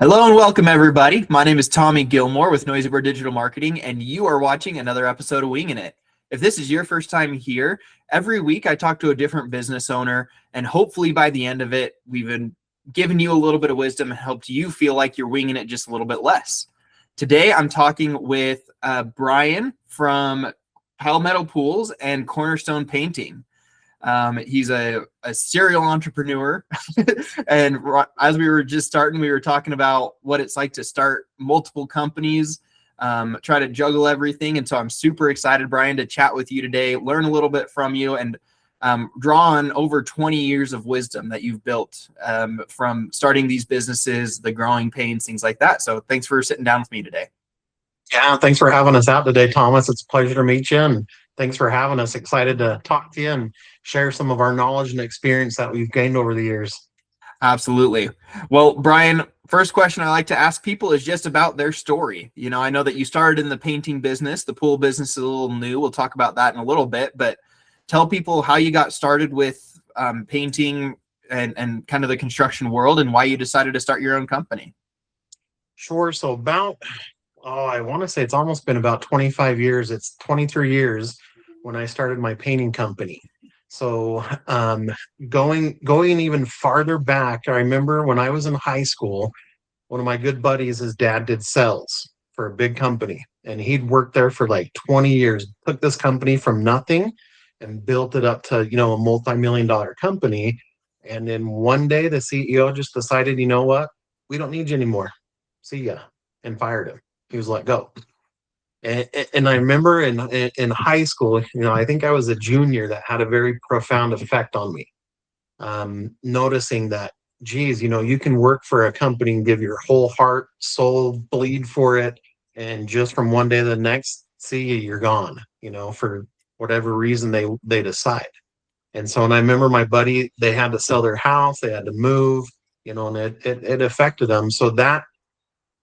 Hello and welcome, everybody. My name is Tommy Gilmore with Noisy Bird Digital Marketing, and you are watching another episode of Wingin It. If this is your first time here, every week I talk to a different business owner, and hopefully by the end of it, we've been given you a little bit of wisdom and helped you feel like you're winging it just a little bit less. Today, I'm talking with Brian from Palmetto Pools and Cornerstone Painting. He's a serial entrepreneur. And as we were just starting, we were talking about what it's like to start multiple companies, try to juggle everything. And so I'm super excited, Brian, to chat with you today, learn a little bit from you, and draw on over 20 years of wisdom that you've built from starting these businesses, the growing pains, things like that. So thanks for sitting down with me today. Yeah, thanks for having us out today, Thomas. It's a pleasure to meet you, and thanks for having us. Excited to talk to you and share some of our knowledge and experience that we've gained over the years. Absolutely. Well, Brian, first question I like to ask people is just about their story. You know, I know that you started in the painting business. The pool business is a little new. We'll talk about that in a little bit, but tell people how you got started with painting and kind of the construction world and why you decided to start your own company. Sure. So I want to say it's almost been about 25 years. It's 23 years when I started my painting company. So going even farther back, I remember when I was in high school, one of my good buddies, his dad did sales for a big company, and he'd worked there for like 20 years, took this company from nothing and built it up to, a multi-million-dollar company. And then one day the CEO just decided, you know what? We don't need you anymore. See ya, and fired him. He was let go. And I remember in high school, I think I was a junior, that had a very profound effect on me. Noticing that, geez, you can work for a company and give your whole heart, soul, bleed for it, and just from one day to the next, see you, you're gone, for whatever reason they decide. And so, and I remember my buddy, they had to sell their house, they had to move, and it affected them. So that,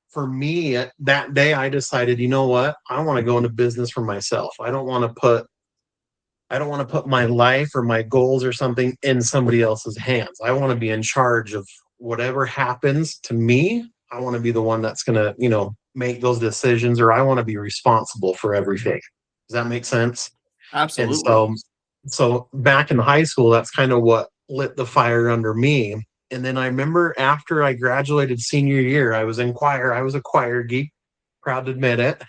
for me, that day I decided, you know what, I want to go into business for myself. I don't want to put my life or my goals or something in somebody else's hands. I want to be in charge of whatever happens to me. I want to be the one that's going to, make those decisions, or I want to be responsible for everything. Does that make sense? And Absolutely. so back in high school, that's kind of what lit the fire under me. And then I remember after I graduated senior year, I was in choir. I was a choir geek, proud to admit it.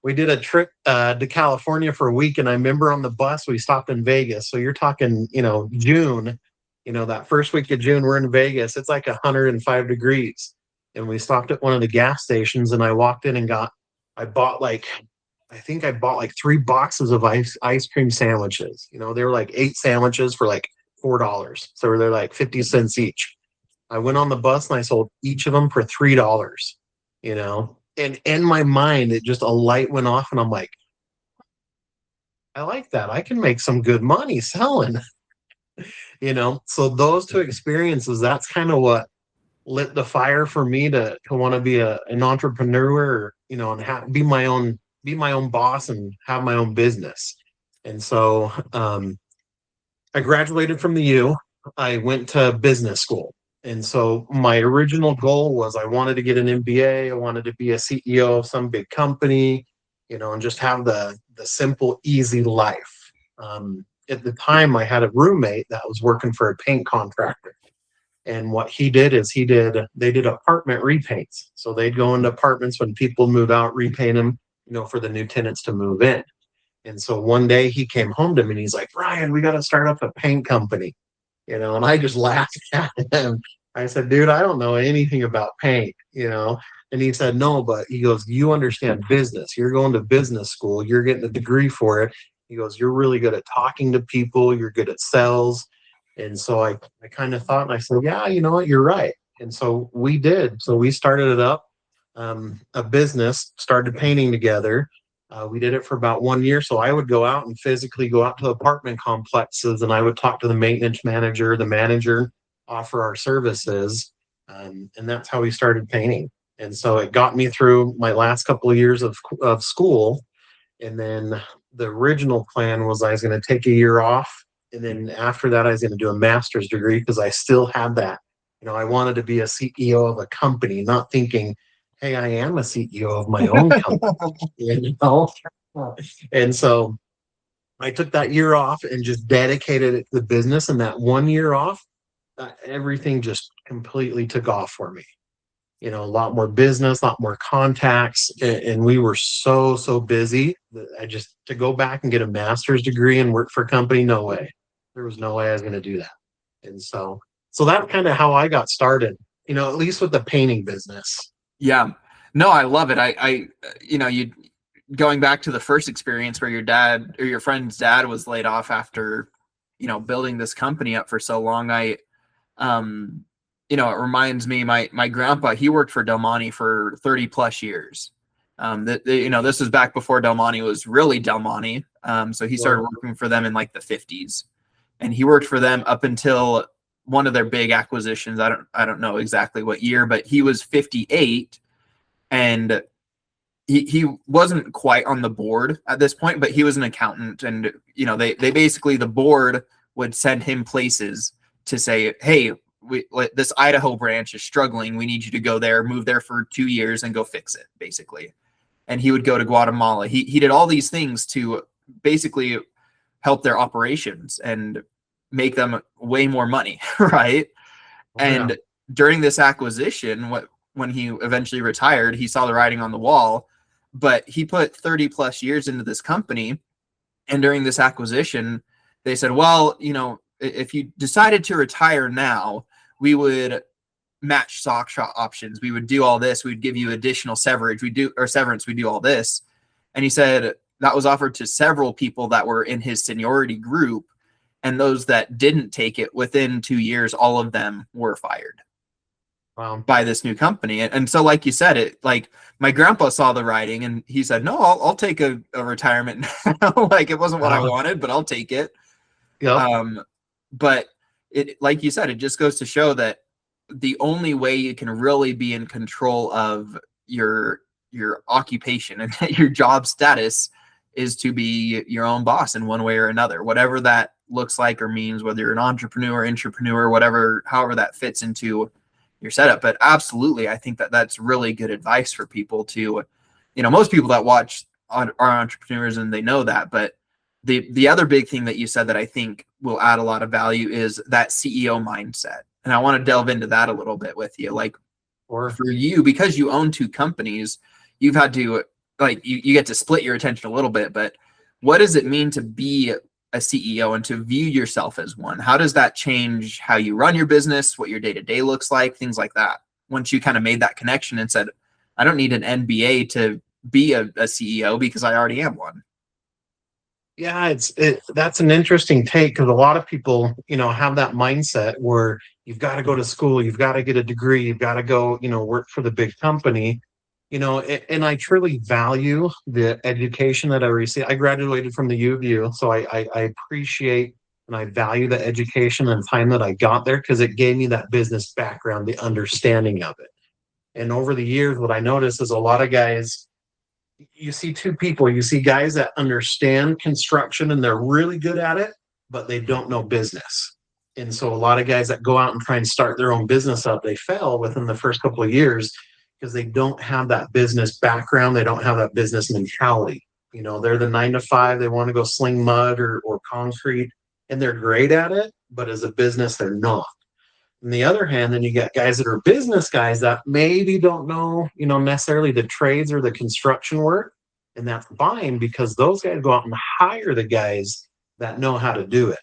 We did a trip to California for a week, and I remember on the bus we stopped in Vegas. So you're talking, June, that first week of June, we're in Vegas. It's like 105 degrees, and we stopped at one of the gas stations, and I walked in and I bought like 3 boxes of ice cream sandwiches. They were like 8 sandwiches for like $4. So they're like 50 cents each. I went on the bus and I sold each of them for $3, And in my mind, it just, a light went off, and I'm like, I like that. I can make some good money selling, So those two experiences, that's kind of what lit the fire for me to want to be an entrepreneur, and be my own boss and have my own business. And so I graduated from the U. I went to business school. And so my original goal was I wanted to get an MBA. I wanted to be a CEO of some big company, and just have the simple, easy life. At the time, I had a roommate that was working for a paint contractor. And what he did is they did apartment repaints. So they'd go into apartments when people move out, repaint them, for the new tenants to move in. And so one day he came home to me and he's like, Brian, we got to start up a paint company, and I just laughed at him. I said, dude, I don't know anything about paint, And he said, no, but he goes, you understand business. You're going to business school. You're getting a degree for it. He goes, you're really good at talking to people. You're good at sales. And so I kind of thought, and I said, yeah, you know what, you're right. And so we did. So we started it up, a business, started painting together. We did it for about 1 year. So I would go out and physically go out to apartment complexes, and I would talk to the maintenance manager, the manager, offer our services. And that's how we started painting. And so it got me through my last couple of years of school. And then the original plan was I was going to take a year off. And then after that, I was going to do a master's degree because I still had I wanted to be a CEO of a company, not thinking, hey, I am a CEO of my own company, And so I took that year off and just dedicated it to the business. And that 1 year off, everything just completely took off for me. A lot more business, a lot more contacts, and we were so busy that to go back and get a master's degree and work for a company, no way. There was no way I was going to do that. And so that's kind of how I got started, at least with the painting business. Yeah. No, I love it. You going back to the first experience where your dad or your friend's dad was laid off after, building this company up for so long. It reminds me, my grandpa, he worked for Del Monte for 30 plus years. This was back before Del Monte was really Del Monte. So he started working for them in like the 50s, and he worked for them up until one of their big acquisitions. I don't know exactly what year, but he was 58, and he wasn't quite on the board at this point, but he was an accountant. And, they basically, the board would send him places to say, hey, this Idaho branch is struggling. We need you to go there, move there for 2 years and go fix it, basically. And he would go to Guatemala. He did all these things to basically help their operations and make them way more money, right? Yeah. And during this acquisition, when he eventually retired, he saw the writing on the wall, but he put 30 plus years into this company. And during this acquisition, they said, well, if you decided to retire now, we would match stock options. We would do all this. We'd give you additional severance. We do all this. And he said that was offered to several people that were in his seniority group. And those that didn't take it, within 2 years, all of them were fired. Wow. By this new company. And so, like you said, my grandpa saw the writing and he said, no, I'll take a retirement now. Like, it wasn't what I wanted, but I'll take it. Yeah. But it, like you said, it just goes to show that the only way you can really be in control of your occupation and your job status is to be your own boss in one way or another, whatever that looks like or means, whether you're an entrepreneur, whatever, however that fits into your setup. But absolutely, I think that's really good advice for people to, most people that watch are entrepreneurs and they know that. But the other big thing that you said that I think will add a lot of value is that CEO mindset. And I want to delve into that a little bit with you. Like, for you, because you own 2 companies, you've had to, you get to split your attention a little bit. But what does it mean to be a CEO and to view yourself as one? How does that change how you run your business, what your day-to-day looks like, things like that? Once you kind of made that connection and said, I don't need an MBA to be a CEO because I already am one. Yeah, that's an interesting take, because a lot of people, have that mindset where you've got to go to school, you've got to get a degree, you've got to go, work for the big company. And I truly value the education that I received. I graduated from the U of U, so I appreciate and I value the education and time that I got there, because it gave me that business background, the understanding of it. And over the years, what I noticed is a lot of guys, you see 2 people. You see guys that understand construction and they're really good at it, but they don't know business. And so a lot of guys that go out and try and start their own business up, they fail within the first couple of years, because they don't have that business background. They don't have that business mentality. They're the 9 to 5. They want to go sling mud or concrete, and they're great at it, but as a business, they're not. On the other hand, then you get guys that are business guys that maybe don't know, necessarily the trades or the construction work. And that's fine, because those guys go out and hire the guys that know how to do it,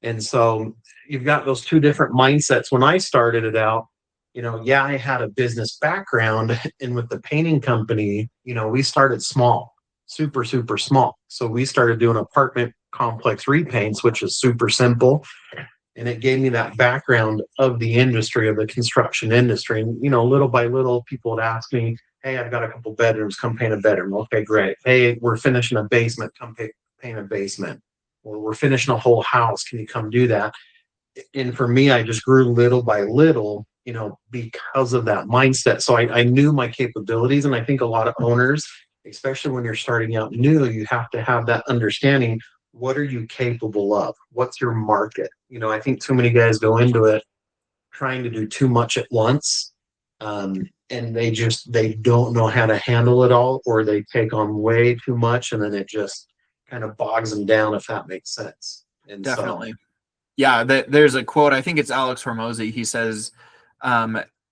And so you've got those 2 different mindsets. When I started it out, I had a business background, and with the painting company, we started small, super, super small. So we started doing apartment complex repaints, which is super simple. And it gave me that background of the industry, of the construction industry. And, little by little, people would ask me, hey, I've got a couple bedrooms, come paint a bedroom. Okay, great. Hey, we're finishing a basement, come paint a basement. Or we're finishing a whole house, can you come do that? And for me, I just grew little by little, because of that mindset. So I knew my capabilities. And I think a lot of owners, especially when you're starting out new, you have to have that understanding. What are you capable of? What's your market? I think too many guys go into it trying to do too much at once. And they don't know how to handle it all, or they take on way too much, and then it just kind of bogs them down, if that makes sense. And Definitely. Yeah, there's a quote, I think it's Alex Hormozy. He says,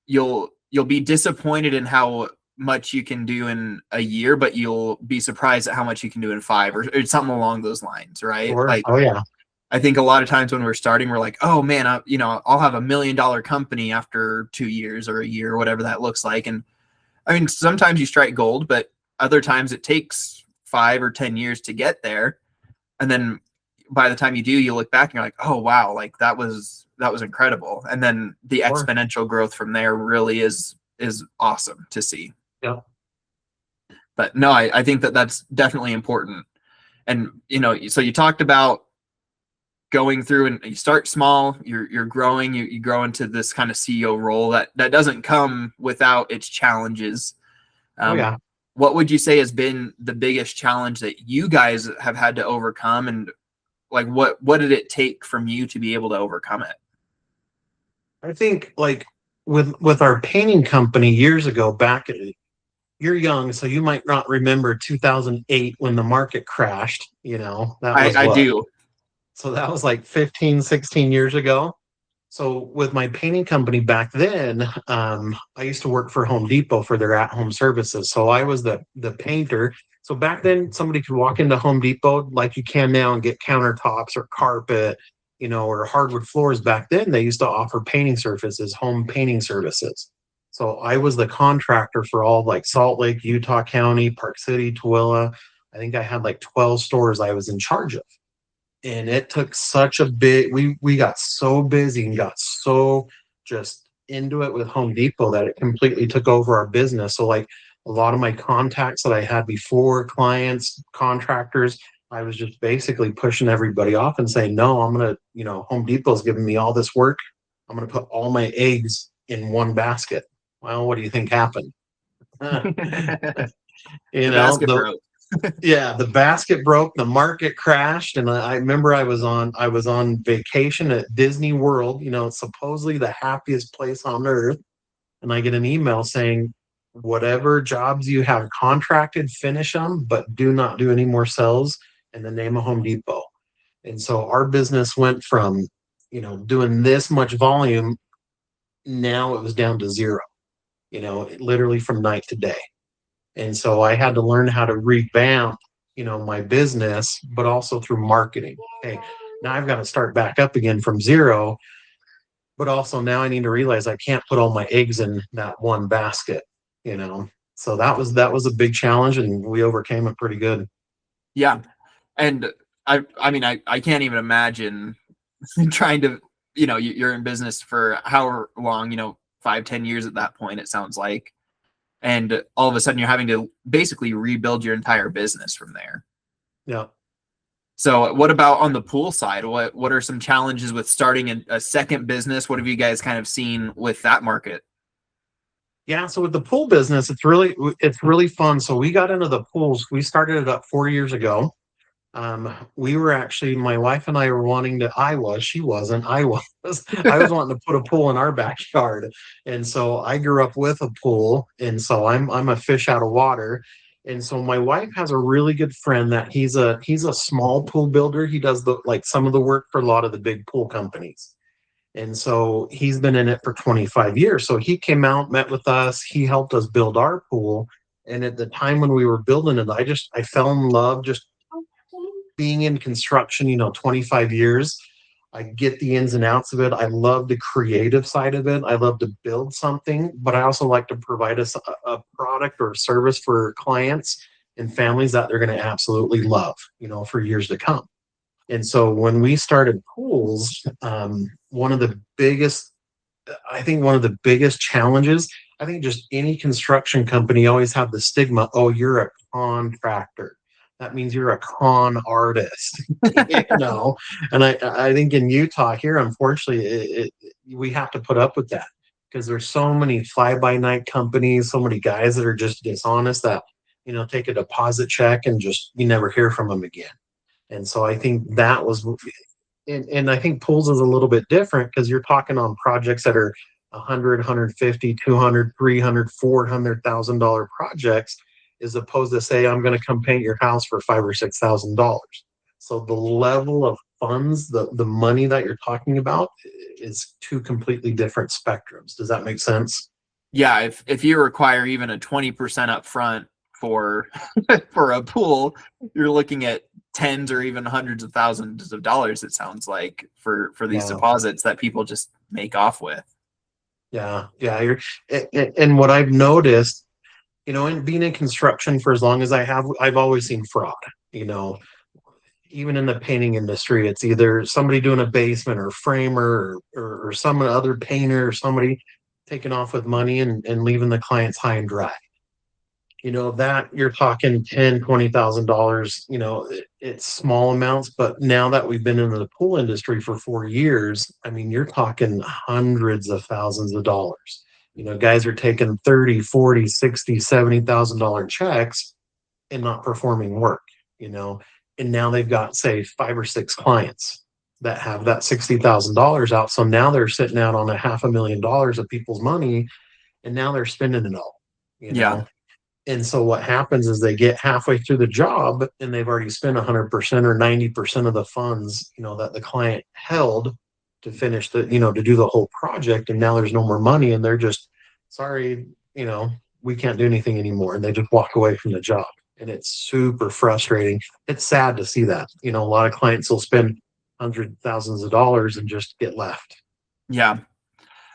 you'll be disappointed in how much you can do in a year, but you'll be surprised at how much you can do in 5, or something along those lines, right? Like, oh yeah. I think a lot of times when we're starting, we're like, oh man, I'll have $1 million company after 2 years or a year, or whatever that looks like. And I mean, sometimes you strike gold, but other times it takes 5 or 10 years to get there. And then by the time you do, you look back and you're like, oh wow, like that was incredible. And then the exponential growth from there really is awesome to see. Yeah. But no, I think that's definitely important. And so you talked about going through, and you start small, you're growing, you grow into this kind of CEO role that doesn't come without its challenges. What would you say has been the biggest challenge that you guys have had to overcome, and like what did it take from you to be able to overcome it? I think like with our painting company years ago, you're young, so you might not remember 2008 when the market crashed. I do. So that was like 15, 16 years ago. So with my painting company back then, I used to work for Home Depot for their at-home services. So I was the painter. So back then, somebody could walk into Home Depot like you can now and get countertops or carpet, or hardwood floors. Back then, they used to offer painting services, home painting services. So I was the contractor for all like Salt Lake, Utah County, Park City, Tooele. I think I had like 12 stores I was in charge of. And it took such a big, we got so busy and got so just into it with Home Depot that it completely took over our business. So like a lot of my contacts that I had before, clients, contractors, I was just basically pushing everybody off and saying, no, I'm going to, Home Depot's giving me all this work. I'm going to put all my eggs in one basket. Well, what do you think happened? Basket broke. Yeah, the basket broke, the market crashed, and I remember I was on vacation at Disney World, supposedly the happiest place on earth, and I get an email saying, whatever jobs you have contracted, finish them, but do not do any more sales in the name of Home Depot. And so our business went from, doing this much volume, now it was down to zero, literally from night to day. And so I had to learn how to revamp, my business, but also through marketing. Okay, now I've got to start back up again from zero, but also now I need to realize I can't put all my eggs in that one basket, So that was a big challenge, and we overcame it pretty good. Yeah. And I mean, I can't even imagine trying to, you're in business for however long, 5-10 years at that point, it sounds like. And all of a sudden you're having to basically rebuild your entire business from there. Yeah. So what about on the pool side? What are some challenges with starting a second business? What have you guys kind of seen with that market? Yeah. So with the pool business, it's really fun. So we got into the pools. We started it up 4 years ago. We were actually, my wife and I were wanting to, she wasn't, I was wanting to put a pool in our backyard. And so I grew up with a pool. And so I'm a fish out of water. And so my wife has a really good friend that he's a small pool builder. He does some of the work for a lot of the big pool companies. And so he's been in it for 25 years. So he came out, met with us. He helped us build our pool. And at the time when we were building it, I fell in love just being in construction, 25 years. I get the ins and outs of it. I love the creative side of it. I love to build something, but I also like to provide us a product or a service for clients and families that they're going to absolutely love, for years to come. And so when we started pools, one of the biggest challenges, I think just any construction company always have the stigma, oh, you're a contractor. That means you're a con artist, And I think in Utah here, unfortunately, we have to put up with that because there's so many fly-by-night companies, so many guys that are just dishonest that, take a deposit check and just, you never hear from them again. And so I think that was and I think pools is a little bit different because you're talking on projects that are 100, 150, 200, 300, $400,000 projects, as opposed to say, I'm going to come paint your house for $5,000 or $6,000. So the level of funds, the money that you're talking about is two completely different spectrums. Does that make sense? Yeah, if you require even a 20% upfront for for a pool, you're looking at tens or even hundreds of thousands of dollars, it sounds like, for these Yeah. deposits that people just make off with. Yeah. Yeah. And what I've noticed, in being in construction for as long as I have, I've always seen fraud, you know, even in the painting industry, it's either somebody doing a basement or framer or some other painter or somebody taking off with money and leaving the clients high and dry. That you're talking $10,000, $20,000, it's small amounts, but now that we've been in the pool industry for 4 years, I mean, you're talking hundreds of thousands of dollars. Guys are taking 30, 40, 60, $70,000 checks and not performing work, you know, and now they've got, say, 5 or 6 clients that have that $60,000 out. So now they're sitting out on $500,000 of people's money, and now they're spending it all, you Yeah. know. And so what happens is they get halfway through the job and they've already spent 100% or 90% of the funds, that the client held to finish to do the whole project. And now there's no more money and they're just, sorry, we can't do anything anymore. And they just walk away from the job. And it's super frustrating. It's sad to see that. A lot of clients will spend hundreds of thousands of dollars and just get left. Yeah.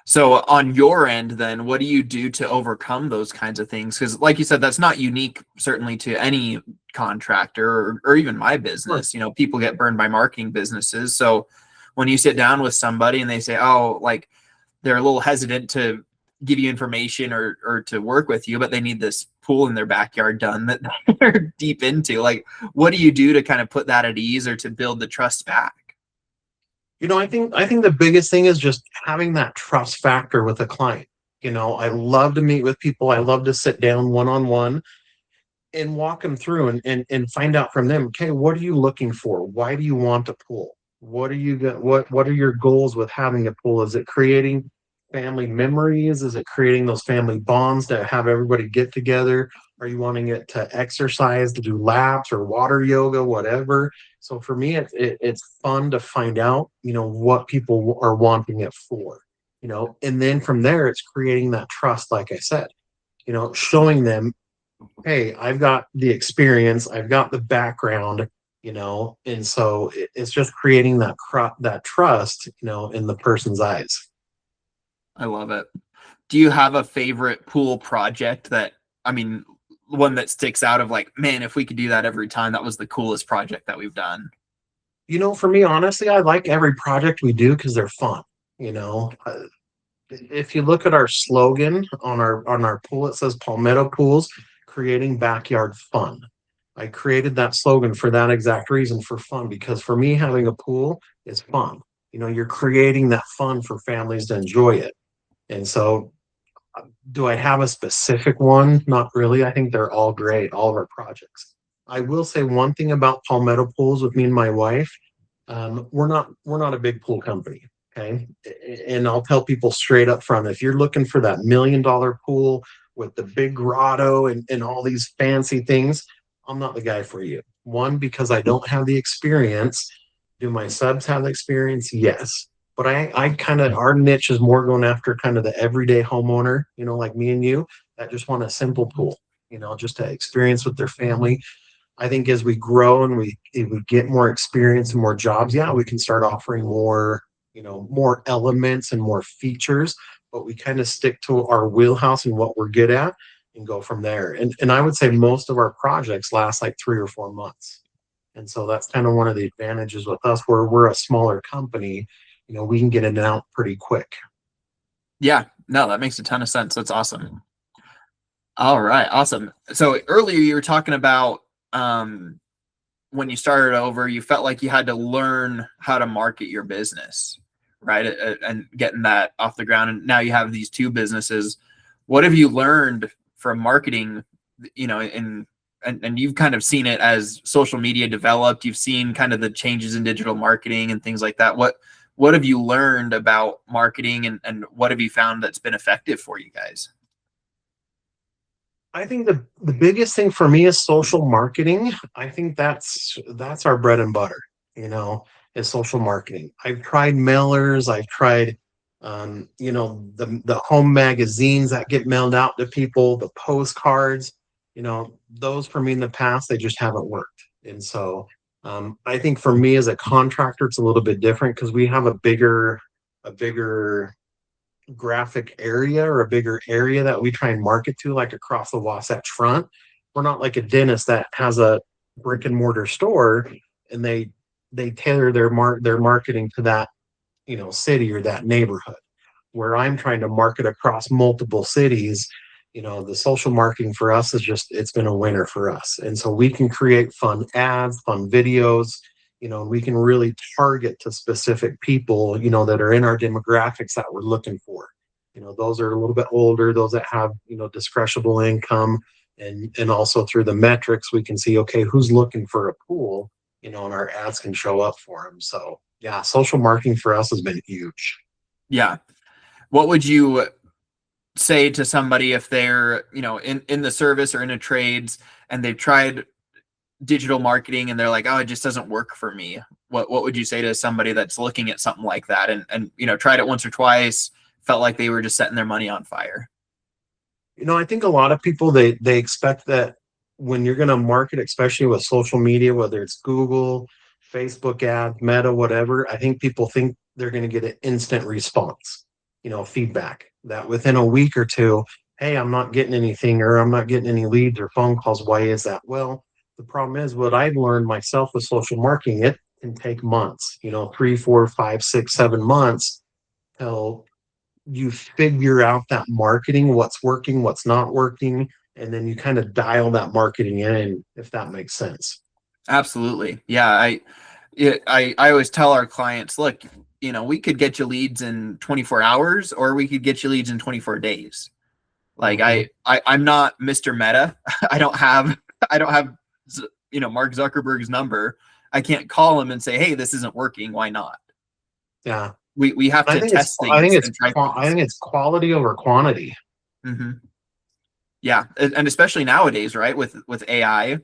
So on your end, then, what do you do to overcome those kinds of things? Because, like you said, that's not unique, certainly, to any contractor or even my business. People get burned by marketing businesses. So when you sit down with somebody and they say, oh, like they're a little hesitant to give you information or to work with you, but they need this pool in their backyard done that they're deep into, like, what do you do to kind of put that at ease or to build the trust back? I think the biggest thing is just having that trust factor with a client. I love to meet with people. I love to sit down one-on-one and walk them through and find out from them, okay, what are you looking for? Why do you want a pool? What are your goals with having a pool? Is it creating family memories? Is it creating those family bonds to have everybody get together? Are you wanting it to exercise, to do laps or water yoga, whatever? So for me, it's fun to find out, what people are wanting it for, and then from there, it's creating that trust, like I said, showing them, hey, I've got the experience, I've got the background, and so it's just creating that trust, in the person's eyes. I love it. Do you have a favorite pool project one that sticks out of like, man, if we could do that every time, that was the coolest project that we've done? For me, honestly, I like every project we do because they're fun. If you look at our slogan on our pool, it says Palmetto Pools, creating backyard fun. I created that slogan for that exact reason, for fun, because for me, having a pool is fun. You're creating that fun for families to enjoy it. And so, do I have a specific one? Not really. I think they're all great, all of our projects. I will say one thing about Palmetto Pools with me and my wife. We're not a big pool company. Okay. And I'll tell people straight up front, if you're looking for that $1 million pool with the big grotto and all these fancy things, I'm not the guy for you. One, because I don't have the experience. Do my subs have the experience? Yes. But I kind of, our niche is more going after kind of the everyday homeowner, like me and you, that just want a simple pool, just to experience with their family. I think as we grow and if we get more experience and more jobs, yeah, we can start offering more elements and more features, but we kind of stick to our wheelhouse and what we're good at and go from there. And I would say most of our projects last like 3 or 4 months. And so that's kind of one of the advantages with us, where we're a smaller company, we can get it out pretty quick. Yeah, no, that makes a ton of sense. That's awesome. All right, awesome. So earlier you were talking about when you started over, you felt like you had to learn how to market your business, right? And getting that off the ground. And now you have these two businesses. What have you learned from marketing, in and you've kind of seen it as social media developed. You've seen kind of the changes in digital marketing and things like that. What have you learned about marketing, and what have you found that's been effective for you guys? I think the biggest thing for me is social marketing. I think that's our bread and butter, is social marketing. I've tried mailers, I've tried the home magazines that get mailed out to people, the postcards, those for me in the past, they just haven't worked. And so I think for me as a contractor, it's a little bit different because we have a bigger graphic area, or a bigger area that we try and market to, like across the Wasatch Front. We're not like a dentist that has a brick and mortar store and they tailor their marketing to that city or that neighborhood. Where I'm trying to market across multiple cities, the social marketing for us it's been a winner for us. And so we can create fun ads, fun videos, we can really target to specific people, that are in our demographics that we're looking for. Those are a little bit older, those that have, discretionable income, and also through the metrics, we can see, okay, who's looking for a pool, and our ads can show up for them. So yeah, social marketing for us has been huge. Yeah. What would you say to somebody if they're, in the service or in a trades, and they've tried digital marketing and they're like, oh, it just doesn't work for me? What would you say to somebody that's looking at something like that and tried it once or twice, felt like they were just setting their money on fire? I think a lot of people, they expect that when you're going to market, especially with social media, whether it's Google, Facebook ads, Meta, whatever, I think people think they're going to get an instant response, feedback that within a week or two, hey, I'm not getting anything, or I'm not getting any leads or phone calls. Why is that? Well, the problem is, what I've learned myself with social marketing, it can take months, 3, 4, 5, 6, 7 months till you figure out that marketing, what's working, what's not working, and then you kind of dial that marketing in, if that makes sense. Absolutely. Yeah. I always tell our clients, look, we could get you leads in 24 hours, or we could get you leads in 24 days. Like I'm not Mr. Meta. I don't have Mark Zuckerberg's number. I can't call him and say, hey, this isn't working. Why not? Yeah. We have to test things. I think it's quality over quantity. Mm-hmm. Yeah. And especially nowadays, right? With AI,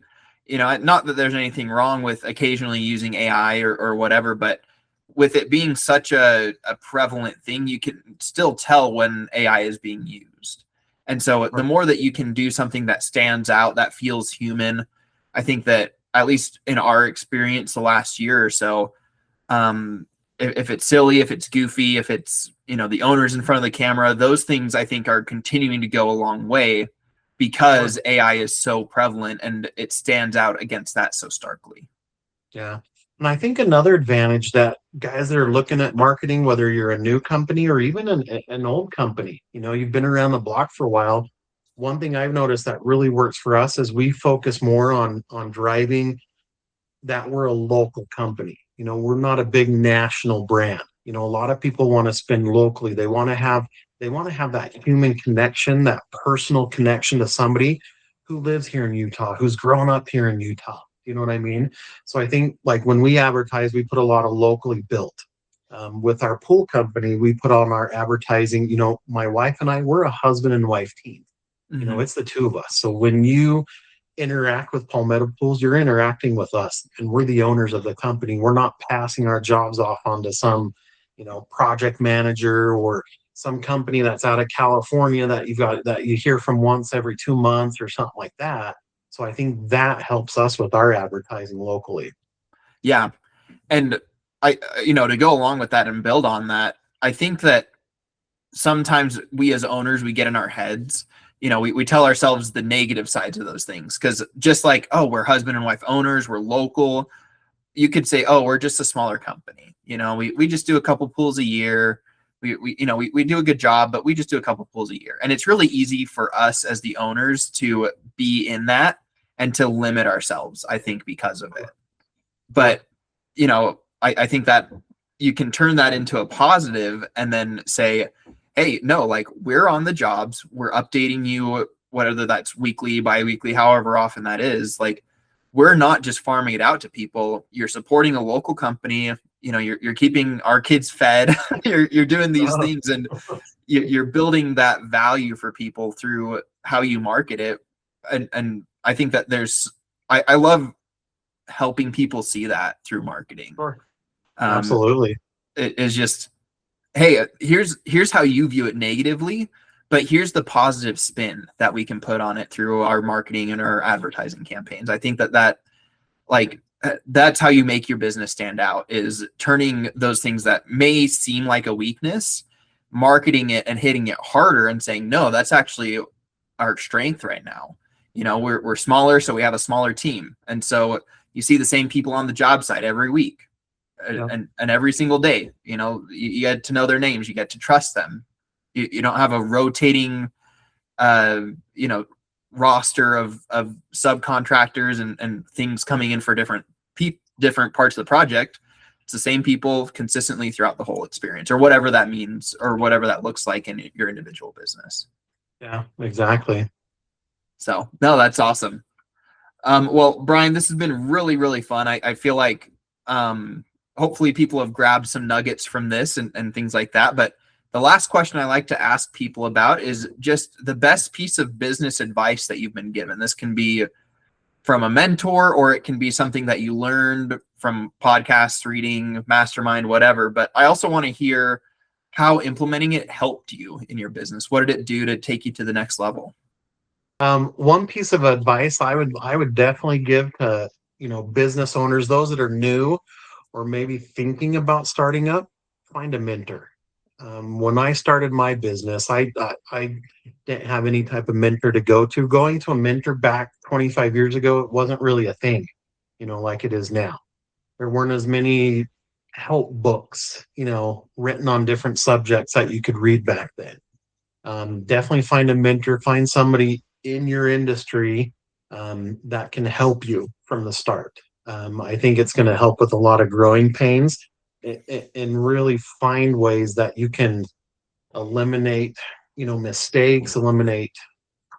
not that there's anything wrong with occasionally using AI or whatever, but with it being such a prevalent thing, you can still tell when AI is being used. And so the more that you can do something that stands out, that feels human, I think that, at least in our experience the last year or so, if it's silly, if it's goofy, if it's, the owners in front of the camera, those things I think are continuing to go a long way, because AI is so prevalent and it stands out against that so starkly. Yeah. And I think another advantage that guys that are looking at marketing, whether you're a new company or even an old company, you've been around the block for a while. One thing I've noticed that really works for us is we focus more on driving that we're a local company. We're not a big national brand. A lot of people want to spend locally. They want to have that human connection, that personal connection to somebody who lives here in Utah, who's grown up here in Utah. You know what I mean? So I think, like, when we advertise, we put a lot of locally built. With our pool company, we put on our advertising, my wife and I, we're a husband and wife team. Mm-hmm. It's the two of us. So when you interact with Palmetto Pools, you're interacting with us, and we're the owners of the company. We're not passing our jobs off onto some, project manager or some company that's out of California that you hear from once every 2 months or something like that. So I think that helps us with our advertising locally. Yeah. And to go along with that and build on that, I think that sometimes we as owners, we get in our heads, we tell ourselves the negative sides of those things. Cause just like, oh, we're husband and wife owners, we're local. You could say, oh, we're just a smaller company. We just do a couple pools a year. We do a good job, but we just do a couple pools a year. And it's really easy for us as the owners to be in that and to limit ourselves, I think, because of it. But, I think that you can turn that into a positive and then say, hey, no, like, we're on the jobs, we're updating you whether that's weekly, bi-weekly, however often that is, like, we're not just farming it out to people. You're supporting a local company. You're keeping our kids fed. you're doing these things, and you're building that value for people through how you market it. And I think that I love helping people see that through marketing. Sure. Absolutely. It is just, hey, here's how you view it negatively, but here's the positive spin that we can put on it through our marketing and our advertising campaigns. I think that like, that's how you make your business stand out, is turning those things that may seem like a weakness, marketing it and hitting it harder and saying, no, that's actually our strength right now. We're smaller, so we have a smaller team. And so you see the same people on the job site every week. Yeah. And every single day, you get to know their names, you get to trust them. You don't have a rotating, roster of subcontractors and things coming in for different parts of the project. It's the same people consistently throughout the whole experience, or whatever that means, or whatever that looks like in your individual business. Yeah, exactly. So no, that's awesome. Well, Brian, this has been really, really fun. I feel like hopefully people have grabbed some nuggets from this and things like that. But the last question I like to ask people about is just the best piece of business advice that you've been given. This can be from a mentor, or it can be something that you learned from podcasts, reading, mastermind, whatever. But I also want to hear how implementing it helped you in your business. What did it do to take you to the next level? One piece of advice I would definitely give to, business owners, those that are new or maybe thinking about starting up, find a mentor. When I started my business, I didn't have any type of mentor to go to. Going to a mentor back 25 years ago, it wasn't really a thing, like it is now. There weren't as many help books, written on different subjects that you could read back then. Definitely find a mentor, find somebody in your industry that can help you from the start. I think it's going to help with a lot of growing pains and really find ways that you can eliminate, mistakes, eliminate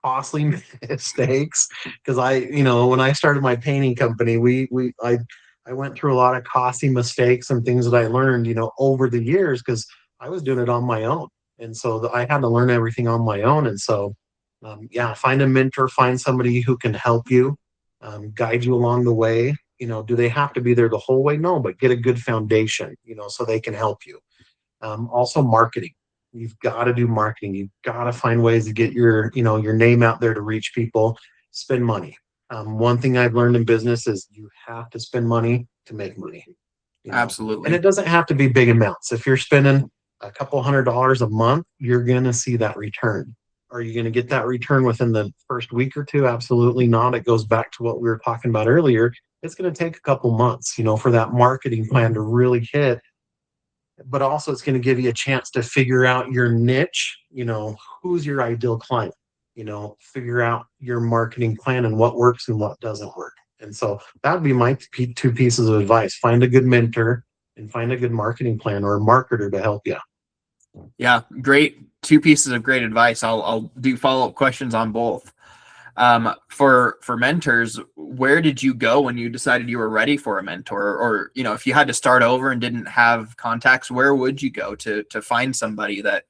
costly mistakes. Because when I started my painting company, I went through a lot of costly mistakes and things that I learned, over the years, because I was doing it on my own. And so I had to learn everything on my own. And so, find a mentor, find somebody who can help you, guide you along the way. Do they have to be there the whole way? No, but get a good foundation, so they can help you. Also marketing. You've got to do marketing. You've got to find ways to get your name out there to reach people. Spend money. One thing I've learned in business is you have to spend money to make money. Absolutely. And it doesn't have to be big amounts. If you're spending a couple $100s a month, you're going to see that return. Are you going to get that return within the first week or two? Absolutely not. It goes back to what we were talking about earlier. It's going to take a couple months, for that marketing plan to really hit. But also it's going to give you a chance to figure out your niche, who's your ideal client, figure out your marketing plan and what works and what doesn't work. And so that would be my two pieces of advice. Find a good mentor and find a good marketing plan or a marketer to help you. Yeah, great. Two pieces of great advice. I'll do follow-up questions on both. For mentors, where did you go when you decided you were ready for a mentor? Or, if you had to start over and didn't have contacts, where would you go to find somebody that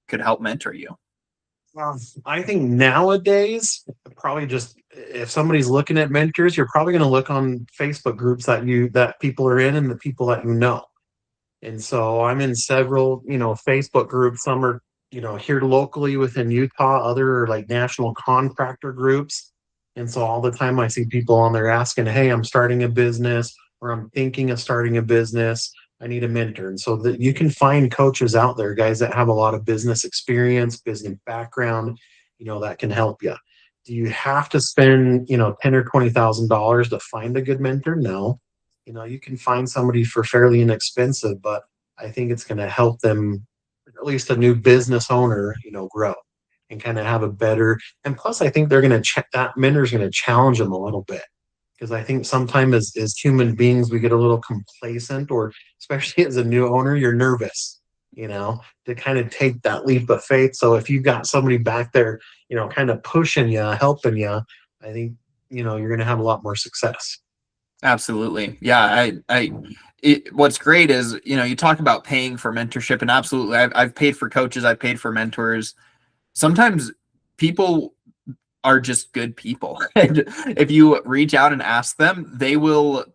could help mentor you? I think nowadays, probably just if somebody's looking at mentors, you're probably going to look on Facebook groups that people are in and the people that you know. And so I'm in several, Facebook groups. Some are, here locally within Utah, other are like national contractor groups. And so all the time I see people on there asking, hey, I'm starting a business, or I'm thinking of starting a business. I need a mentor. And so that you can find coaches out there, guys that have a lot of business experience, business background, that can help you. Do you have to spend, $10,000 or $20,000 to find a good mentor? No. You can find somebody for fairly inexpensive, but I think it's going to help them, at least a new business owner, grow and kind of have a better. And plus, I think they're going to that mentor's going to challenge them a little bit, because I think sometimes as human beings we get a little complacent, or especially as a new owner, you're nervous. to kind of take that leap of faith. So if you've got somebody back there, kind of pushing you, helping you, I think, you're going to have a lot more success. Absolutely. Yeah. What's great is, you talk about paying for mentorship, and absolutely, I've paid for coaches. I've paid for mentors. Sometimes people are just good people. And if you reach out and ask them, they will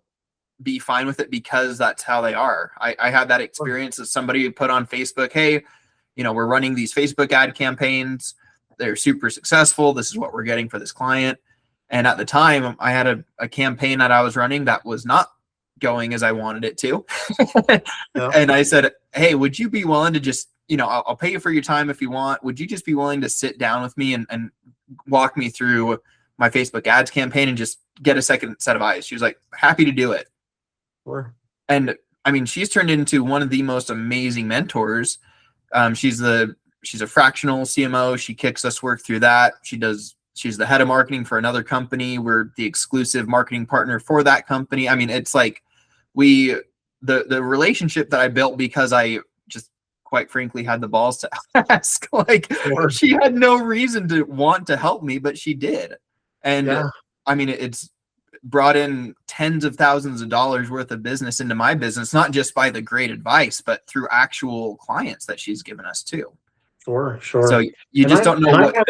be fine with it because that's how they are. I had that experience as somebody who put on Facebook, hey, we're running these Facebook ad campaigns. They're super successful. This is what we're getting for this client. And at the time, I had a campaign that I was running that was not going as I wanted it to. Yeah. And I said, hey, would you be willing to just, I'll pay you for your time if you want. Would you just be willing to sit down with me and walk me through my Facebook ads campaign and just get a second set of eyes? She was like, happy to do it. Sure. And I mean, she's turned into one of the most amazing mentors. She's a fractional CMO. She kicks us work through that. She's the head of marketing for another company. We're the exclusive marketing partner for that company. I mean, it's like the relationship that I built because I just quite frankly had the balls to ask. Like, Sure. she had no reason to want to help me, but she did. And Yeah. I mean, it's brought in tens of thousands of dollars worth of business into my business, not just by the great advice, but through actual clients that she's given us too. Sure. So you just don't know what.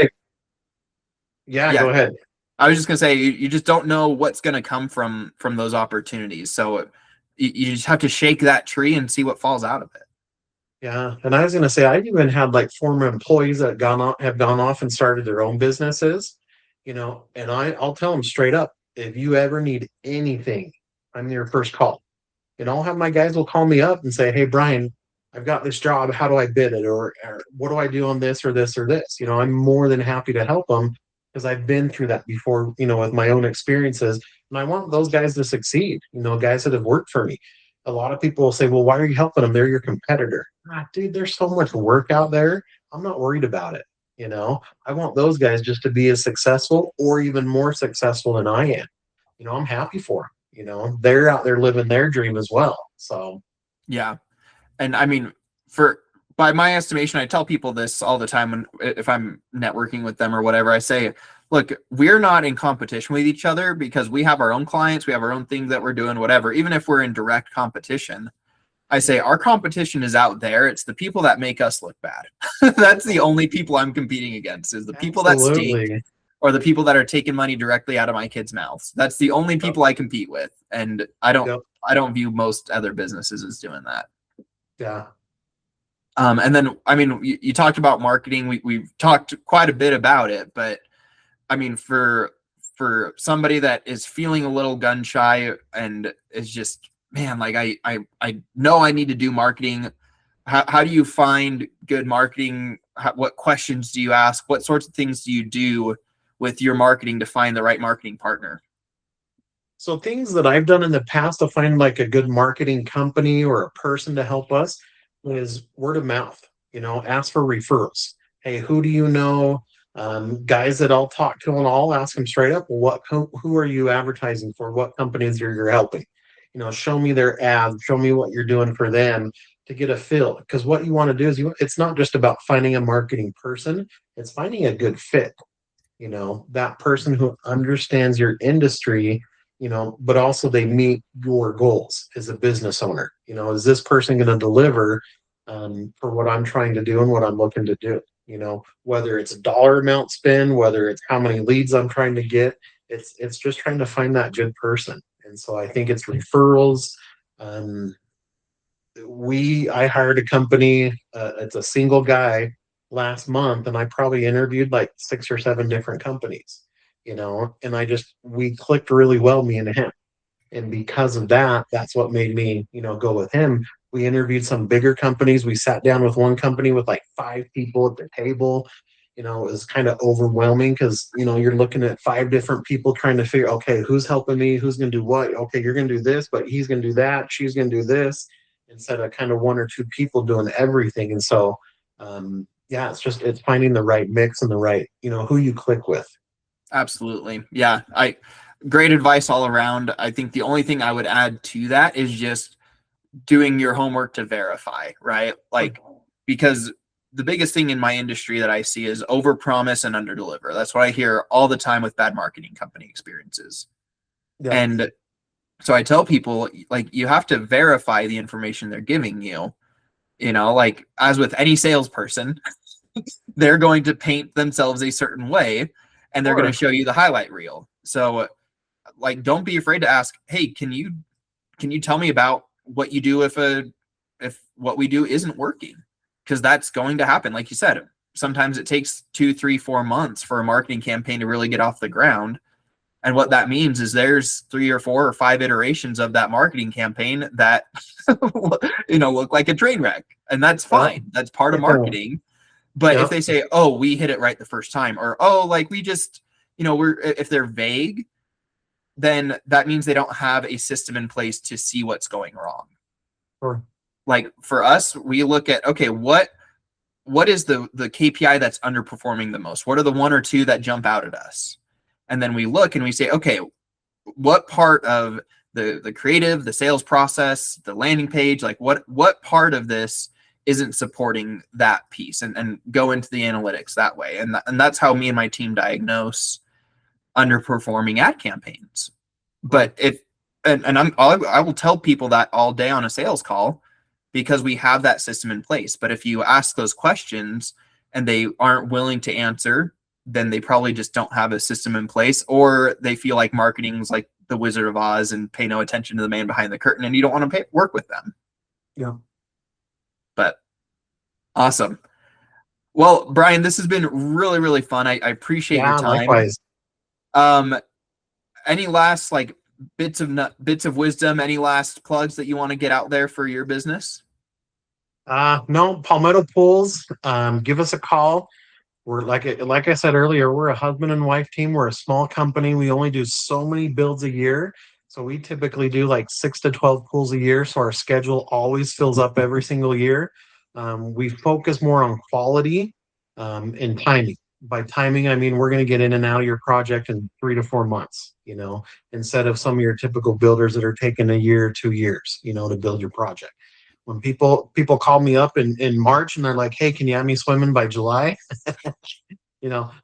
Yeah, go ahead. I was just gonna say you just don't know what's gonna come from those opportunities. So you just have to shake that tree and see what falls out of it. Yeah, and I was going to say I've even had like former employees that have gone off and started their own businesses, and I'll tell them straight up, if you ever need anything, I'm your first call. I'll have my guys will call me up and say, hey, Brian, I've got this job. How do I bid it? Or what do I do on this or this or this? I'm more than happy to help them because I've been through that before, with my own experiences. And I want those guys to succeed, guys that have worked for me. A lot of people will say, well, why are you helping them? They're your competitor. Dude, there's so much work out there. I'm not worried about it. I want those guys just to be as successful or even more successful than I am. I'm happy for them. They're out there living their dream as well. So, yeah. And I mean, by my estimation, I tell people this all the time if I'm networking with them or whatever. I say, look, we're not in competition with each other because we have our own clients, we have our own things that we're doing, whatever. Even if we're in direct competition, I say our competition is out there. It's the people that make us look bad. That's the only people I'm competing against, is the people that stink or the people that are taking money directly out of my kids' mouths. That's the only people I compete with. And I don't view most other businesses as doing that. Yeah. And then, I mean, you talked about marketing. We've talked quite a bit about it, but I mean, for somebody that is feeling a little gun shy and is just, man, like I know I need to do marketing. How do you find good marketing? What questions do you ask? What sorts of things do you do with your marketing to find the right marketing partner? So things that I've done in the past to find like a good marketing company or a person to help us is word of mouth, ask for referrals. Hey, who do you know? Guys that I'll talk to and I'll ask them straight up, who are you advertising for? What companies you're helping? Show me their ads, show me what you're doing for them to get a feel. Because what you want to do is it's not just about finding a marketing person, it's finding a good fit. That person who understands your industry, but also they meet your goals as a business owner. Is this person going to deliver for what I'm trying to do and what I'm looking to do? Whether it's a dollar amount spend, whether it's how many leads I'm trying to get, it's just trying to find that good person. And so I think it's referrals. I hired a company, it's a single guy last month, and I probably interviewed like 6 or 7 different companies, and we clicked really well, me and him. And because of that, that's what made me, go with him. We interviewed some bigger companies. We sat down with one company with like 5 people at the table. It was kind of overwhelming because, you're looking at 5 different people trying to figure, okay, who's helping me? Who's going to do what? Okay, you're going to do this, but he's going to do that. She's going to do this, instead of kind of 1 or 2 people doing everything. And so, yeah, it's finding the right mix and the right, who you click with. Absolutely. Yeah. Great advice all around. I think the only thing I would add to that is just doing your homework to verify, right? Like because the biggest thing in my industry that I see is overpromise and underdeliver. That's what I hear all the time with bad marketing company experiences. Yeah. And so I tell people, like, you have to verify the information they're giving you. You know, like, as with any salesperson, they're going to paint themselves a certain way and they're going to show you the highlight reel. So, like, don't be afraid to ask, hey, can you tell me about what you do if what we do isn't working? Because that's going to happen. Like you said, sometimes it takes 2, 3, 4 months for a marketing campaign to really get off the ground. And what that means is there's 3 or 4 or 5 iterations of that marketing campaign that, look like a train wreck. And that's fine. That's part of marketing. But if they say, oh, we hit it right the first time, or, oh, like, we just, if they're vague, then that means they don't have a system in place to see what's going wrong. Sure. Like, for us, we look at, okay, what is the KPI that's underperforming the most? What are the 1 or 2 that jump out at us? And then we look and we say, okay, what part of the creative, the sales process, the landing page, like what part of this isn't supporting that piece, and go into the analytics that way. And that's how me and my team diagnose underperforming ad campaigns. But I will tell people that all day on a sales call, because we have that system in place. But if you ask those questions and they aren't willing to answer, then they probably just don't have a system in place, or they feel like marketing's like the Wizard of Oz and pay no attention to the man behind the curtain, and you don't want to work with them. Yeah. But awesome. Well, Brian, this has been really, really fun. I appreciate your time. Likewise. Any last bits of wisdom, any last plugs that you want to get out there for your business? No, Palmetto Pools. Give us a call. We're like I said earlier, we're a husband and wife team. We're a small company. We only do so many builds a year. So we typically do like 6 to 12 pools a year. So our schedule always fills up every single year. We focus more on quality and timing. By timing, I mean we're going to get in and out of your project in 3 to 4 months, instead of some of your typical builders that are taking 1 year, 2 years, to build your project. When people call me up in March and they're like, hey, can you have me swimming by July?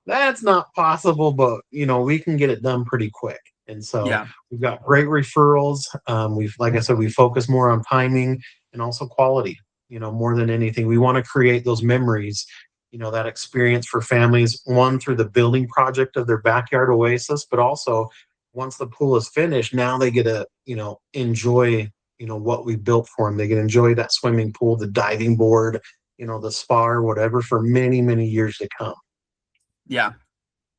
That's not possible, but we can get it done pretty quick. And so we've got great referrals. Like I said, we focus more on timing and also quality, more than anything. We want to create those memories, that experience for families, one, through the building project of their backyard oasis, but also once the pool is finished, now they get to, enjoy what we built for them. They can enjoy that swimming pool, the diving board, the spa or whatever for many, many years to come. Yeah,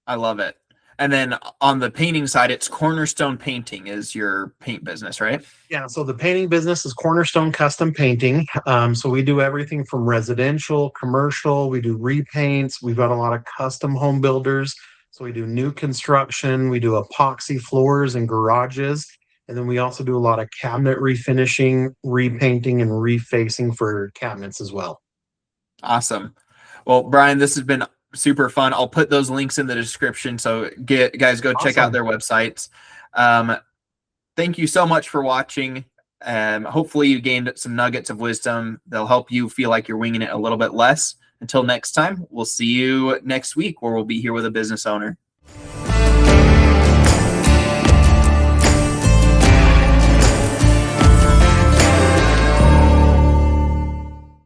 I love it. And then on the painting side, it's Cornerstone Painting is your paint business, right? Yeah, so the painting business is Cornerstone Custom Painting. So we do everything from residential, commercial, we do repaints. We've got a lot of custom home builders. So we do new construction, we do epoxy floors and garages. And then we also do a lot of cabinet refinishing, repainting, and refacing for cabinets as well. Awesome. Well, Brian, this has been super fun. I'll put those links in the description. So guys, go check out their websites. Thank you so much for watching. Hopefully you gained some nuggets of wisdom. They'll help you feel like you're winging it a little bit less. Until next time, we'll see you next week where we'll be here with a business owner.